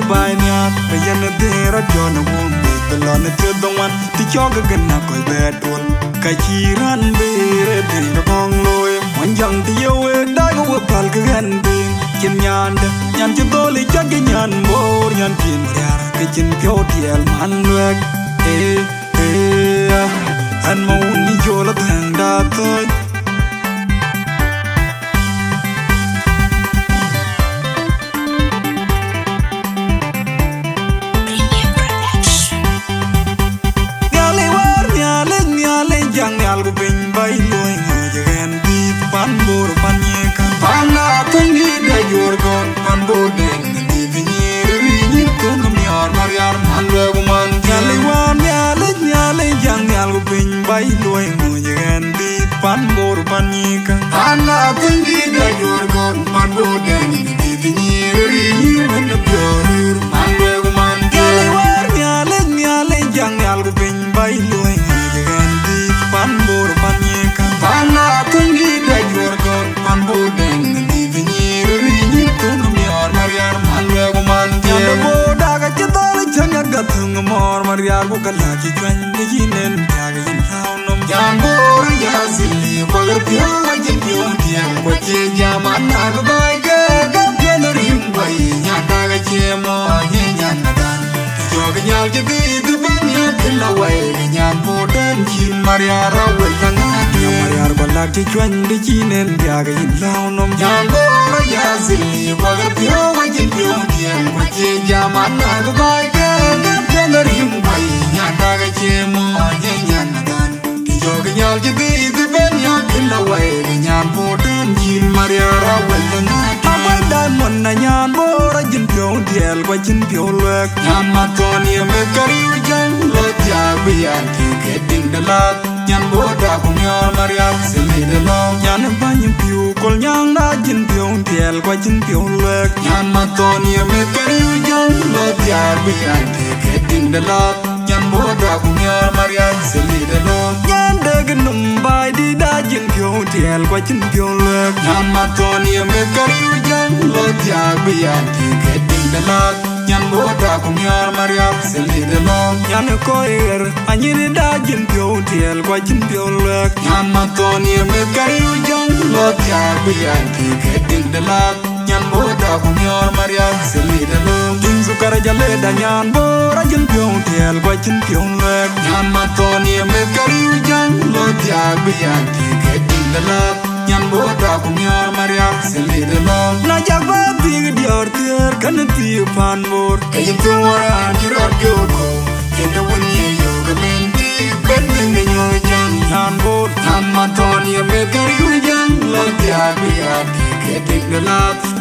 by niat bayan de radio na won the lon to the one to jog gana ko betul kachiran bere de gong loy mon yang ti yo da go pal gan bin kin nyan ci doli jag nyan mor nyan tin mar ke chin pyo tiel man lek an mo ni jo la thang da toy yang nyal gu bin bay loy ngajen di pan bor pan ye kan pan na tangi da yor gon pan bor den di vinir ni ko ngam yar mar yar man le gu man nyale wan nyale yang nyal gu bin bay loy ngajen di pan bor pan ye kan pan na tangi da yor gon pan bor den di vinir ni ko ngam yor man le gu man nyale wan nyale yang nyal gu bin bay loy pan bor pan ye kan pan na tangi da yor gon pan bor den di vinir ni ko ngam yar mar yar man le gu man ya da bo da ga chadal changa ga thung mor mar yar bu kala chi chwan ni jinen ya ga yin haw nom jan bor ya zili ko gar pyo wa jin pyo tiang ko che ja man na ga bai ga pyo no rim bai nya da ga che mo ye nya na dan yo ga nya ji bi du ban ya tin la wai nya bo den chin maria ra wel kan ya maria ko la ti chwan de chinen ya ga yin law nom jan bo ya zili ko ga pyo wa jin pyo tiang ko che ja man na ga bai ga pyo no rim bai nya da ga che mo ye nya na dan yo ga nya ji bi du ban ya tin la wai nya bo den chin maria ra wel kan dan mon na nyan bo ra jin pyo diel ko jin pyo lek nyan ma ton ye me kari jang lo ja bi an ti ke ding de la nyan bo da ko nyor maria se le de lo nyan ba nyin pyo kol nyang na jin pyo diel ko jin pyo lek nyan ma ton ye me kari jang lo ja bi an ti ke ding de la nyan bo da ko nyor maria se le de lo nyan de gnum bai di da jin pyo diel ko jin pyo lek nyan ma ton ye me kari jang lo ja bi an ti ke ding de la nyan bo da ko nyor maria se le de lo nyan ko er anyi da jin pyo diel ko jin pyo lek nyan ma ton ye me kari jang lo ja bi an ti ke ding de la nyan bo da ko nyor maria se le de lo ding su kar jale da nyan bo ra jin pyo diel ko jin pyo lek nyan ma ton ye me kari jang lo ja bi an ti ke ding de la nyan bo da ko nyor maria se le de lo na jak ba bi dior tier kan ti pan bor ke yin tu wara ti ro go ko ke de won ye yo ga men ti ben ne nyo jang nyan bor nyan ma ton ye me kari jang lo ja bi an ti ke ding de la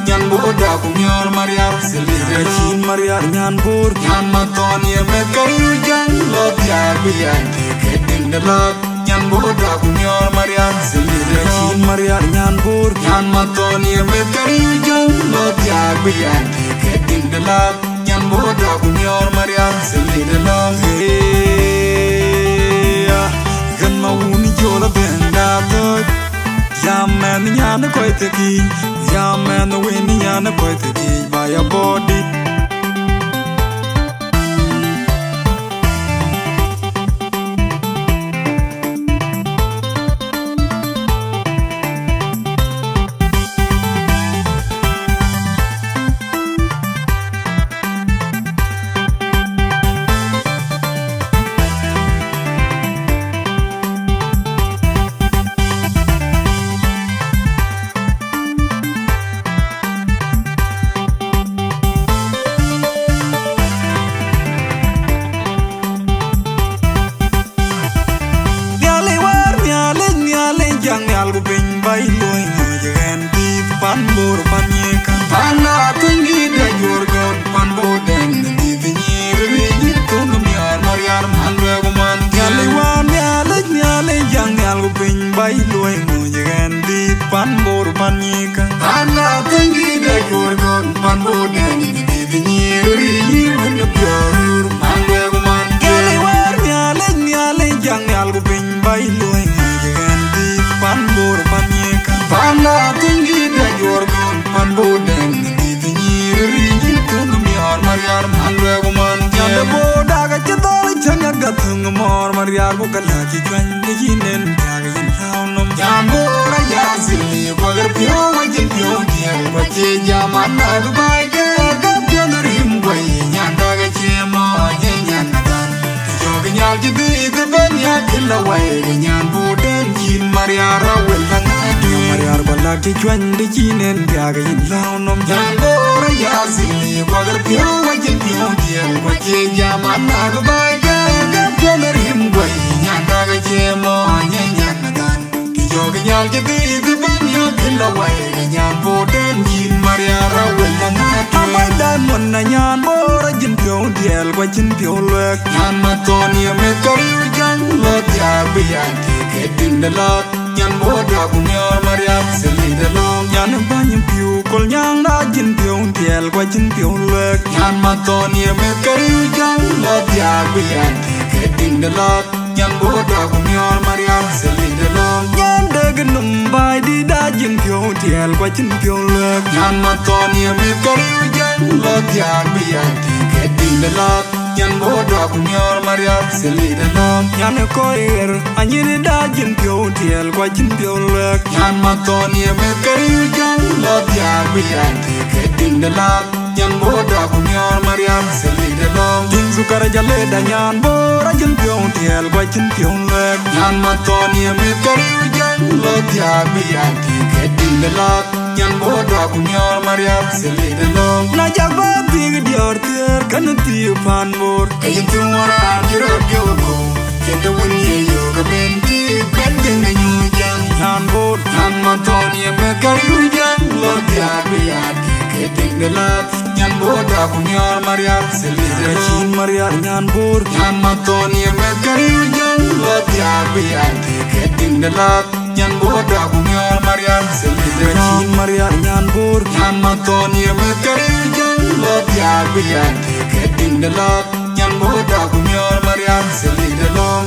nyan bo da ko nyor maria se le de chin maria nyan bor nyan ma ton ye me kari jang lo ja bi an ti ke ding de la nyan bo da ko nyor maria se le de chin maria nyan bor nyan ma ton ye me kari jang lo ja bi an ti ke ding de la nyan bo da ko nyor maria se le de lo gan ma uni jo la benda to ya man nyan ko te ki ya man no win nyan ko te ki by your body Mariar bu kala ki chwan de jinen ya ga yin lao nom Nyan bora ya zili kwa gar pyo wa jin pyo diel Kwa che jaman na du bai ke ga pyo na rim gwai Nyan da ga che mo nye nyan na dan Cho ga nyal ji di ga ben ya kila wai Ga nyan bu den jin Mariar ra wel lang adi Mariar kala ki chwan de jinen ya ga yin lao nom Nyan bora ya zili kwa gar pyo wa jin pyo diel Kwa che jaman na du bai ke ga pyo na rim gwai Nyan da ga che mo nye nyan na dan Yo ga nyal ji di ga ben ya kila wai Ga nyan bu den jin Mariar ra wel lang adi Amay dan mon na nyan bora jin pyo diel Kwa jin pyo lek Nyan ma ton ya me kariu jang Lot ya biyan ki ke din da lot Nyan boda kung yor Mariar sili da long Nyan banyang pyo kol nyang na jin pyo diel Kwa jin pyo lek Nyan ma ton ya me kariu jang Lot ya biyan ki ke din da lot Nyan boda kung yor Mariar sili da long Nyan daga numbay di da jin pyo diel Kwa jin pyo lek Nyan ma ton ya me kariu jang Lot ya biyan ki ke din da lot Nyan boda kung yor Mariar sili da long Nyan koir anyini da jin pyo diel Kwa jin pyo lek Nyan ma ton ya me kariu jang Lot ya biyan ki ke din da lot Nyan boda kung yor Mariar sili da long Jin sukara jale da nyan bora jin pyo diel Kwa jin pyo lek Nyan ma ton ya me kariu jang Lot ya biyan ki ke din da lot Nyan boda kung yor Mariar sili da long Na jagba big dior tier kan tiu pan bor Kayin tu mora jiro gyo ko Kenda wun ye yo ka benti Bending na nyu jang Nyan bor Nyan ma ton ya me kariu jang Lot ya biyan ki ke din da lot Nyan boda kung yor Mariar sili da long Kachin Mariar nyan bor Nyan ma ton ya me kariu jang Lot ya biyan ki ke din da lot Nyan boda kung yor Mariar sili da long Kachin Mariar nyan bor Nyan ma ton ya me kariu jang Lot ya biyan ki ke din da lot Nyan boda kung yor Mariar sili da long